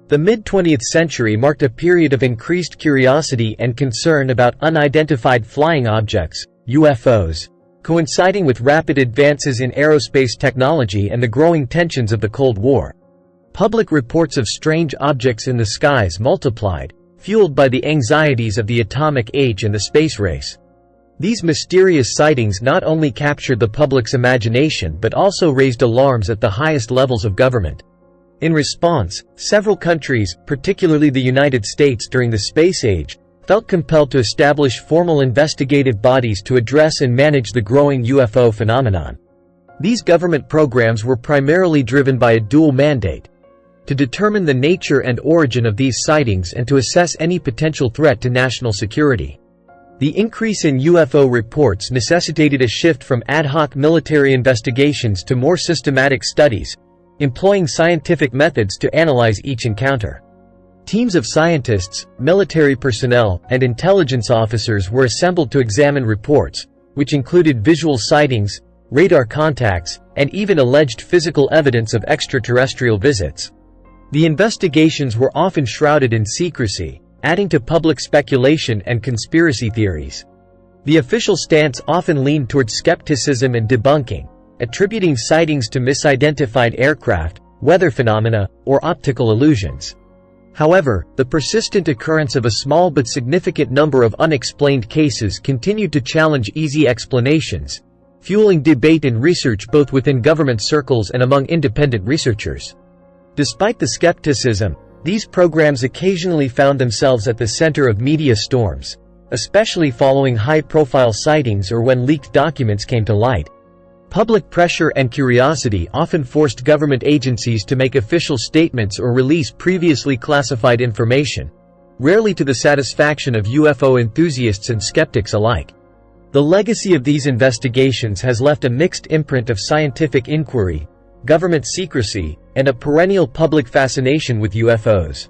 The mid-20th century marked a period of increased curiosity and concern about unidentified flying objects, UFOs, coinciding with rapid advances in aerospace technology and the growing tensions of the Cold War. Public reports of strange objects in the skies multiplied, fueled by the anxieties of the atomic age and the space race. These mysterious sightings not only captured the public's imagination but also raised alarms at the highest levels of government. In response, several countries, particularly the United States during the space age, felt compelled to establish formal investigative bodies to address and manage the growing UFO phenomenon. These government programs were primarily driven by a dual mandate: to determine the nature and origin of these sightings and to assess any potential threat to national security. The increase in UFO reports necessitated a shift from ad hoc military investigations to more systematic studies, employing scientific methods to analyze each encounter. Teams of scientists, military personnel, and intelligence officers were assembled to examine reports, which included visual sightings, radar contacts, and even alleged physical evidence of extraterrestrial visits. The investigations were often shrouded in secrecy, adding to public speculation and conspiracy theories. The official stance often leaned toward skepticism and debunking, attributing sightings to misidentified aircraft, weather phenomena, or optical illusions. However, the persistent occurrence of a small but significant number of unexplained cases continued to challenge easy explanations, fueling debate and research both within government circles and among independent researchers. Despite the skepticism, these programs occasionally found themselves at the center of media storms, especially following high-profile sightings or when leaked documents came to light. Public pressure and curiosity often forced government agencies to make official statements or release previously classified information, rarely to the satisfaction of UFO enthusiasts and skeptics alike. The legacy of these investigations has left a mixed imprint of scientific inquiry, government secrecy, and a perennial public fascination with UFOs.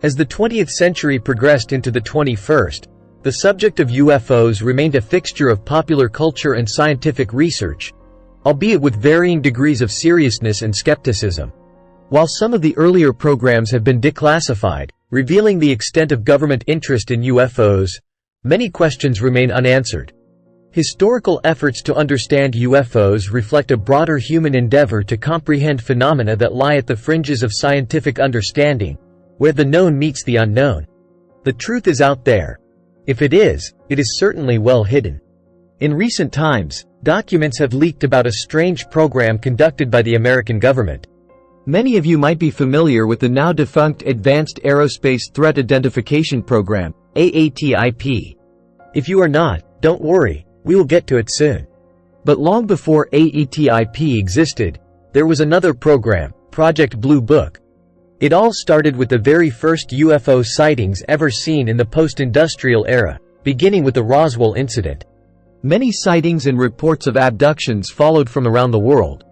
As the 20th century progressed into the 21st, the subject of UFOs remained a fixture of popular culture and scientific research, albeit with varying degrees of seriousness and skepticism. While some of the earlier programs have been declassified, revealing the extent of government interest in UFOs, many questions remain unanswered. Historical efforts to understand UFOs reflect a broader human endeavor to comprehend phenomena that lie at the fringes of scientific understanding, where the known meets the unknown. The truth is out there. If it is certainly well hidden. In recent times, documents have leaked about a strange program conducted by the American government. Many of you might be familiar with the now defunct Advanced Aerospace Threat Identification Program, AATIP. If you are not, don't worry, we will get to it soon. But long before AATIP existed, there was another program, Project Blue Book. It all started with the very first UFO sightings ever seen in the post-industrial era, beginning with the Roswell incident. Many sightings and reports of abductions followed from around the world.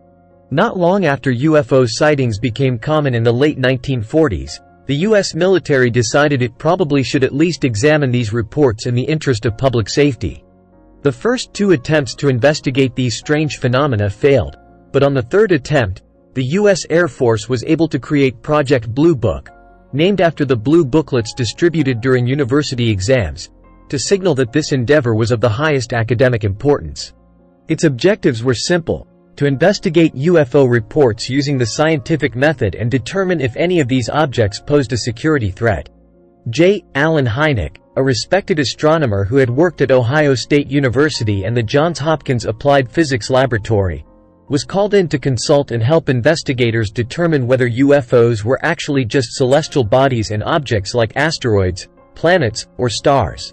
Not long after UFO sightings became common in the late 1940s, the U.S. military decided it probably should at least examine these reports in the interest of public safety. The first two attempts to investigate these strange phenomena failed, but on the third attempt, the U.S. Air Force was able to create Project Blue Book, named after the blue booklets distributed during university exams, to signal that this endeavor was of the highest academic importance. Its objectives were simple: to investigate UFO reports using the scientific method and determine if any of these objects posed a security threat. J. Allen Hynek, a respected astronomer who had worked at Ohio State University and the Johns Hopkins Applied Physics Laboratory, was called in to consult and help investigators determine whether UFOs were actually just celestial bodies and objects like asteroids, planets, or stars.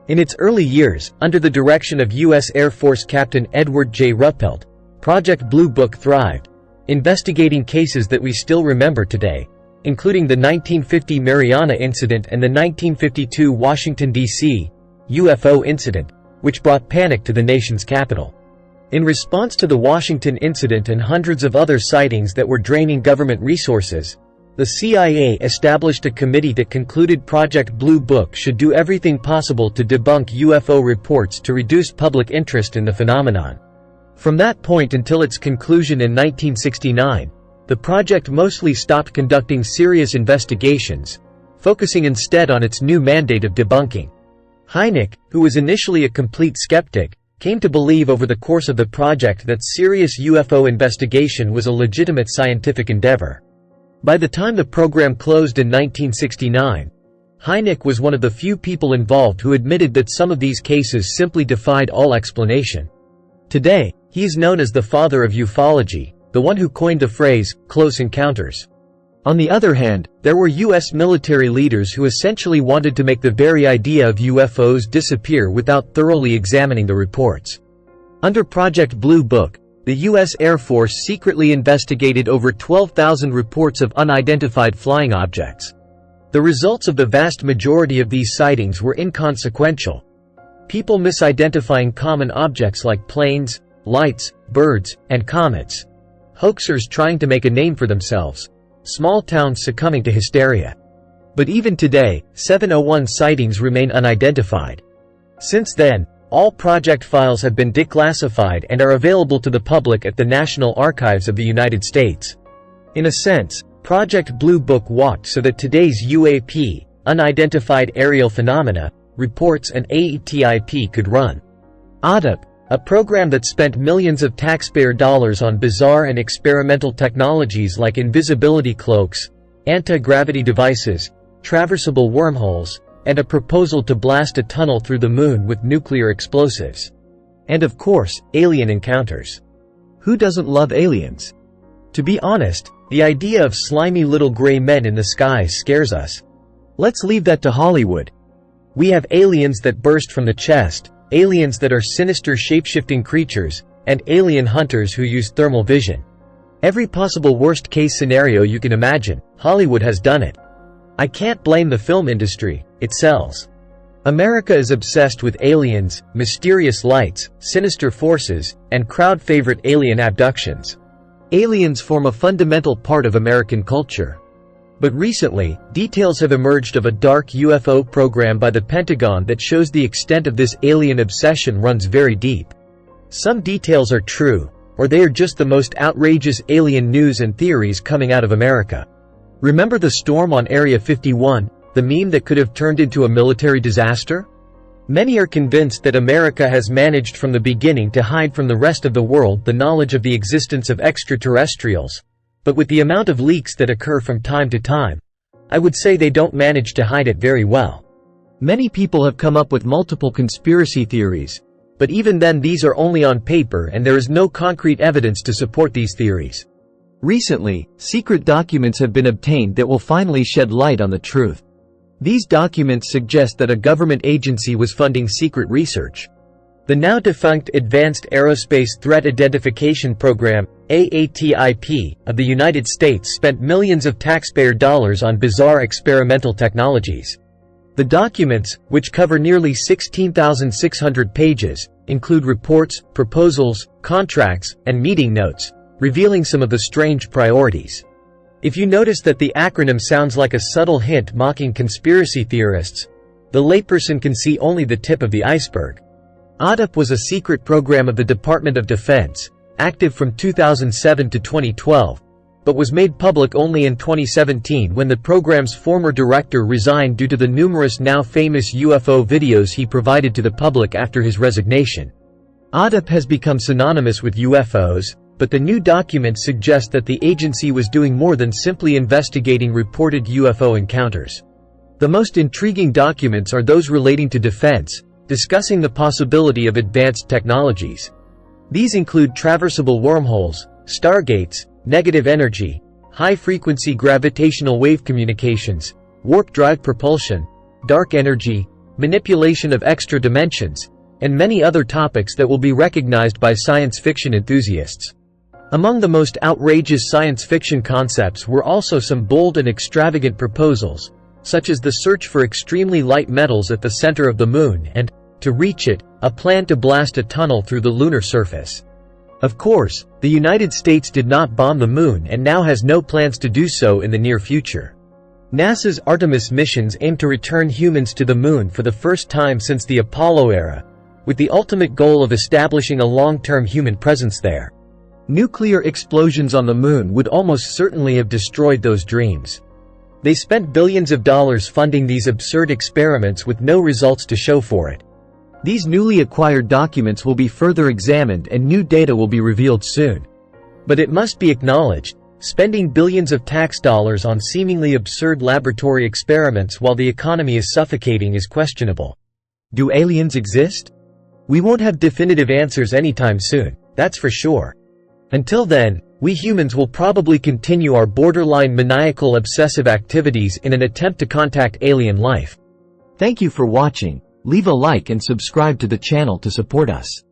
In its early years, under the direction of U.S. Air Force Captain Edward J. Ruppelt, Project Blue Book thrived, investigating cases that we still remember today, including the 1950 Mariana incident and the 1952 Washington, D.C. UFO incident, which brought panic to the nation's capital. In response to the Washington incident and hundreds of other sightings that were draining government resources, the CIA established a committee that concluded Project Blue Book should do everything possible to debunk UFO reports to reduce public interest in the phenomenon. From that point until its conclusion in 1969, the project mostly stopped conducting serious investigations, focusing instead on its new mandate of debunking. Hynek, who was initially a complete skeptic, came to believe over the course of the project that serious UFO investigation was a legitimate scientific endeavor. By the time the program closed in 1969, Hynek was one of the few people involved who admitted that some of these cases simply defied all explanation. Today, he is known as the father of ufology, the one who coined the phrase, close encounters. On the other hand, there were U.S. military leaders who essentially wanted to make the very idea of UFOs disappear without thoroughly examining the reports. Under Project Blue Book, the U.S. Air Force secretly investigated over 12,000 reports of unidentified flying objects. The results of the vast majority of these sightings were inconsequential. People misidentifying common objects like planes, lights, birds, and comets. Hoaxers trying to make a name for themselves. Small towns succumbing to hysteria. But even today, 701 sightings remain unidentified. Since then, all project files have been declassified and are available to the public at the National Archives of the United States. In a sense, Project Blue Book walked so that today's UAP, Unidentified Aerial Phenomena, reports and AATIP could run. AATIP, a program that spent millions of taxpayer dollars on bizarre and experimental technologies like invisibility cloaks, anti-gravity devices, traversable wormholes, and a proposal to blast a tunnel through the moon with nuclear explosives. And of course, alien encounters. Who doesn't love aliens? To be honest, the idea of slimy little gray men in the sky scares us. Let's leave that to Hollywood. We have aliens that burst from the chest, aliens that are sinister shape-shifting creatures, and alien hunters who use thermal vision. Every possible worst-case scenario you can imagine, Hollywood has done it. I can't blame the film industry, it sells. America is obsessed with aliens, mysterious lights, sinister forces, and crowd-favorite alien abductions. Aliens form a fundamental part of American culture. But recently, details have emerged of a dark UFO program by the Pentagon that shows the extent of this alien obsession runs very deep. Some details are true, or they are just the most outrageous alien news and theories coming out of America. Remember the storm on Area 51, the meme that could have turned into a military disaster? Many are convinced that America has managed from the beginning to hide from the rest of the world the knowledge of the existence of extraterrestrials. But with the amount of leaks that occur from time to time, I would say they don't manage to hide it very well. Many people have come up with multiple conspiracy theories, but even then these are only on paper and there is no concrete evidence to support these theories. Recently, secret documents have been obtained that will finally shed light on the truth. These documents suggest that a government agency was funding secret research. The now defunct Advanced Aerospace Threat Identification Program, AATIP, of the United States spent millions of taxpayer dollars on bizarre experimental technologies. The documents, which cover nearly 16,600 pages, include reports, proposals, contracts, and meeting notes, revealing some of the strange priorities. If you notice that the acronym sounds like a subtle hint mocking conspiracy theorists, the layperson can see only the tip of the iceberg. AATIP was a secret program of the Department of Defense, active from 2007 to 2012, but was made public only in 2017 when the program's former director resigned due to the numerous now famous UFO videos he provided to the public after his resignation. AATIP has become synonymous with UFOs, but the new documents suggest that the agency was doing more than simply investigating reported UFO encounters. The most intriguing documents are those relating to defense, discussing the possibility of advanced technologies. These include traversable wormholes, stargates, negative energy, high-frequency gravitational wave communications, warp drive propulsion, dark energy, manipulation of extra dimensions, and many other topics that will be recognized by science fiction enthusiasts. Among the most outrageous science fiction concepts were also some bold and extravagant proposals, such as the search for extremely light metals at the center of the moon and, to reach it, a plan to blast a tunnel through the lunar surface. Of course, the United States did not bomb the moon and now has no plans to do so in the near future. NASA's Artemis missions aim to return humans to the moon for the first time since the Apollo era, with the ultimate goal of establishing a long-term human presence there. Nuclear explosions on the moon would almost certainly have destroyed those dreams. They spent billions of dollars funding these absurd experiments with no results to show for it. These newly acquired documents will be further examined and new data will be revealed soon. But it must be acknowledged, spending billions of tax dollars on seemingly absurd laboratory experiments while the economy is suffocating is questionable. Do aliens exist? We won't have definitive answers anytime soon, that's for sure. Until then, we humans will probably continue our borderline maniacal obsessive activities in an attempt to contact alien life. Thank you for watching. Leave a like and subscribe to the channel to support us.